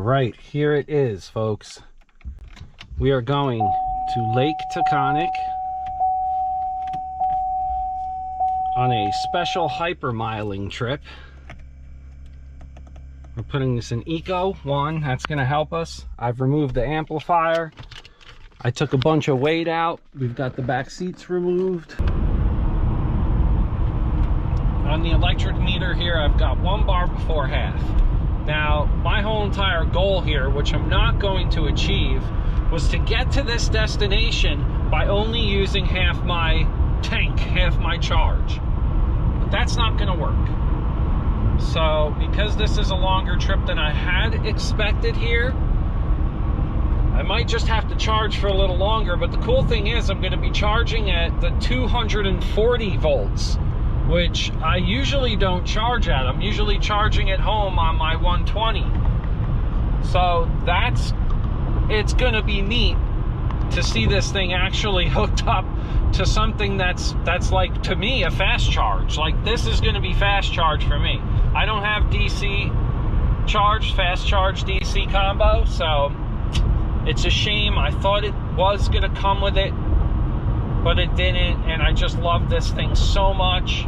right, here it is, folks. We are going to Lake Taconic on a special hypermiling trip. We're putting this in Eco 1. That's going to help us. I've removed the amplifier. I took a bunch of weight out. We've got the back seats removed. On the electric meter here, I've got 1 bar before half. Now, my whole entire goal here, which I'm not going to achieve, was to get to this destination by only using half my tank, half my charge. But that's not going to work. So, because this is a longer trip than I had expected here, I might just have to charge for a little longer. But the cool thing is I'm going to be charging at the 240 volts, which I usually don't charge at. I'm usually charging at home on my 120. So it's going to be neat to see this thing actually hooked up to something that's like, to me, a fast charge. Like, this is going to be fast charge for me. I don't have DC charge, fast charge DC combo, so it's a shame. I thought it was going to come with it, but it didn't, and I just love this thing so much.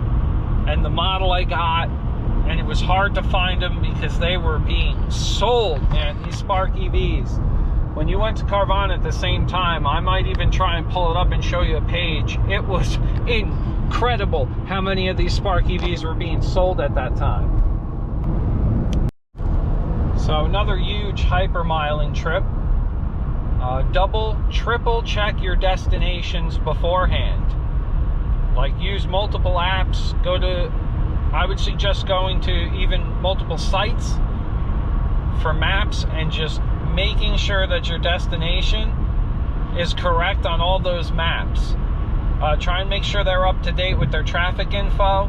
And the model I got, and it was hard to find them because they were being sold, man, these Spark EVs. When you went to Carvana at the same time, I might even try and pull it up and show you a page. It was incredible how many of these Spark EVs were being sold at that time. So another huge hypermiling trip. Double, triple check your destinations beforehand. Like, use multiple apps. I would suggest going to even multiple sites for maps and just making sure that your destination is correct on all those maps. Try and make sure they're up to date with their traffic info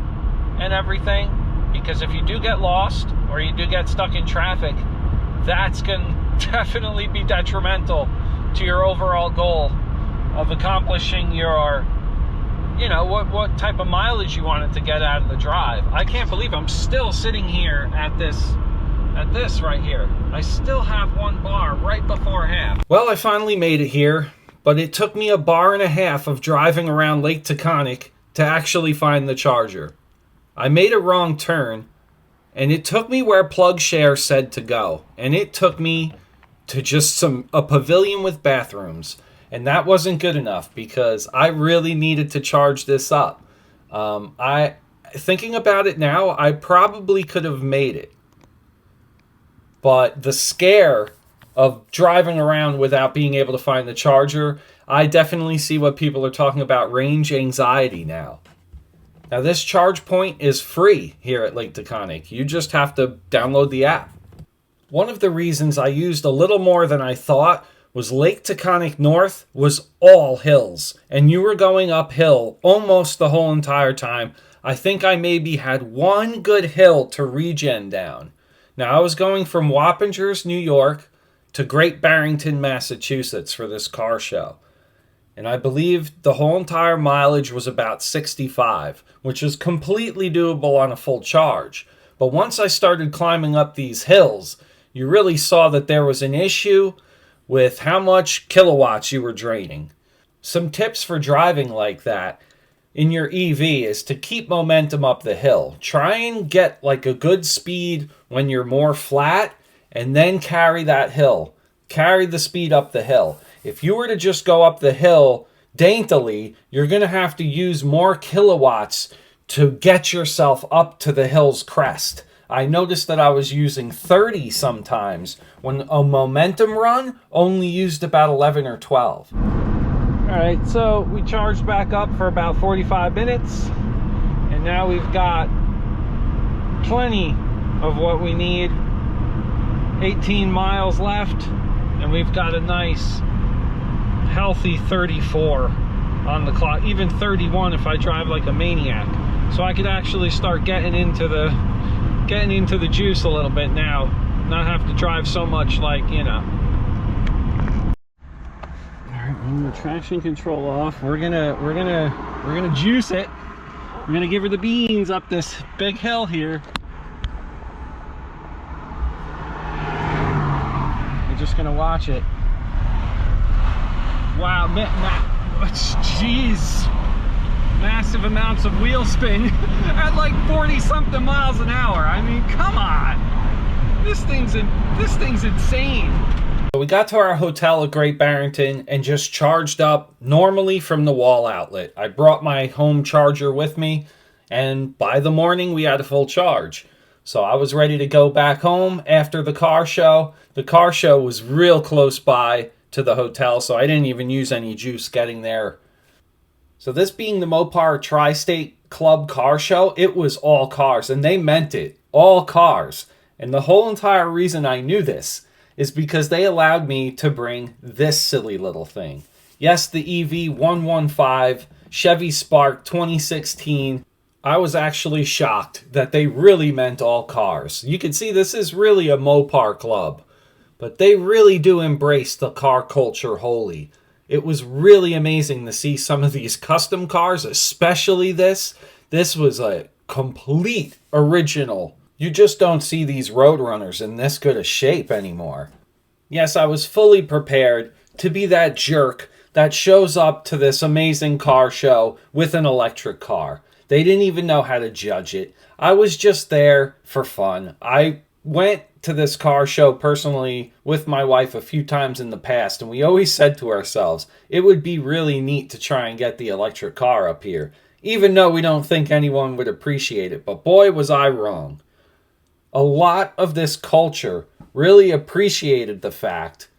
and everything, because if you do get lost or you do get stuck in traffic, that's going to definitely be detrimental to your overall goal of accomplishing your, you know, what type of mileage you wanted to get out of the drive. I can't believe I'm still sitting here at this right here. I still have 1 bar right before half. Well, I finally made it here, but it took me 1.5 bars of driving around Lake Taconic to actually find the charger. I made a wrong turn, and it took me where PlugShare said to go, and it took me to just a pavilion with bathrooms. And that wasn't good enough because I really needed to charge this up. Thinking about it now, I probably could have made it. But the scare of driving around without being able to find the charger, I definitely see what people are talking about, range anxiety now. Now, this charge point is free here at Lake Taconic. You just have to download the app. One of the reasons I used a little more than I thought was Lake Taconic North was all hills, and you were going uphill almost the whole entire time. I think I maybe had 1 good hill to regen down. Now, I was going from Wappingers, New York, to Great Barrington, Massachusetts for this car show. And I believe the whole entire mileage was about 65, which is completely doable on a full charge. But once I started climbing up these hills, you really saw that there was an issue with how much kilowatts you were draining. Some tips for driving like that in your EV is to keep momentum up the hill. Try and get like a good speed when you're more flat, and then carry that hill. Carry the speed up the hill. If you were to just go up the hill daintily, you're going to have to use more kilowatts to get yourself up to the hill's crest. I noticed that I was using 30 sometimes when a momentum run only used about 11 or 12. All right, so we charged back up for about 45 minutes, and now we've got plenty of what we need. 18 miles left, and we've got a nice healthy 34 on the clock, even 31 if I drive like a maniac. So I could actually start getting into the juice a little bit now, not have to drive so much, like, you know. All right, the traction control off. We're gonna juice it. We're gonna give her the beans up this big hill here. just gonna watch it. Wow, jeez. Massive amounts of wheel spin at like 40 something miles an hour. I mean, come on. This thing's insane. So we got to our hotel at Great Barrington and just charged up normally from the wall outlet. I brought my home charger with me, and by the morning we had a full charge. So I was ready to go back home after the car show. The car show was real close by to the hotel, so I didn't even use any juice getting there. So this being the Mopar Tri-State Club car show, it was all cars, and they meant it. All cars. And the whole entire reason I knew this is because they allowed me to bring this silly little thing. Yes, the EV115 Chevy Spark 2016. I was actually shocked that they really meant all cars. You can see this is really a Mopar club, but they really do embrace the car culture wholly. It was really amazing to see some of these custom cars, especially this. This was a complete original. You just don't see these Roadrunners in this good a shape anymore. Yes, I was fully prepared to be that jerk that shows up to this amazing car show with an electric car. They didn't even know how to judge it. I was just there for fun. I went to this car show personally with my wife a few times in the past, and we always said to ourselves, it would be really neat to try and get the electric car up here, even though we don't think anyone would appreciate it. But boy, was I wrong. A lot of this culture really appreciated the fact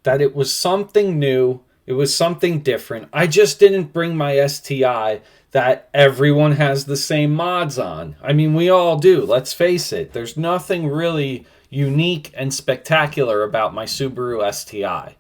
that it was something new, it was something different. I just didn't bring my STI that everyone has the same mods on. I mean, we all do, let's face it. There's nothing really unique and spectacular about my Subaru STI.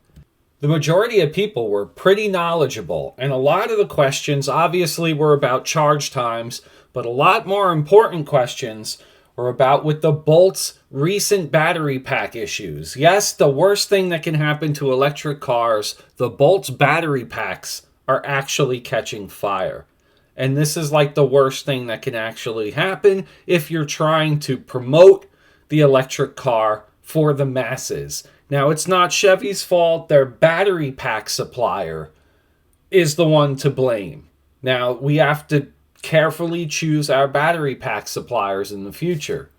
The majority of people were pretty knowledgeable, and a lot of the questions obviously were about charge times, but a lot more important questions were about with the Bolt's recent battery pack issues. Yes, the worst thing that can happen to electric cars, the Bolt's battery packs are actually catching fire. And this is like the worst thing that can actually happen if you're trying to promote the electric car for the masses. Now, it's not Chevy's fault. Their battery pack supplier is the one to blame. Now, we have to carefully choose our battery pack suppliers in the future.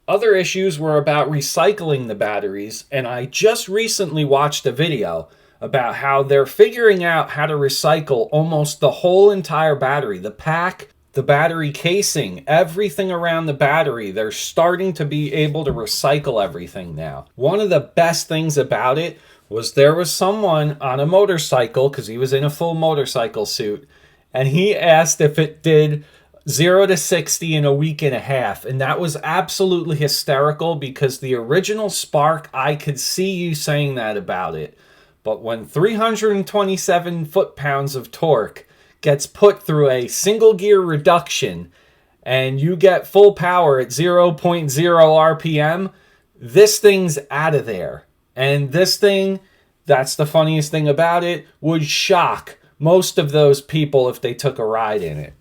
Other issues were about recycling the batteries, and I just recently watched a video about how they're figuring out how to recycle almost the whole entire battery. The pack, the battery casing, everything around the battery. They're starting to be able to recycle everything now. One of the best things about it was there was someone on a motorcycle, because he was in a full motorcycle suit, and he asked if it did 0 to 60 in a week and a half. And that was absolutely hysterical, because the original Spark, I could see you saying that about it. But when 327 foot-pounds of torque gets put through a single gear reduction and you get full power at 0.0 RPM, this thing's out of there. And this thing, that's the funniest thing about it, would shock most of those people if they took a ride in it.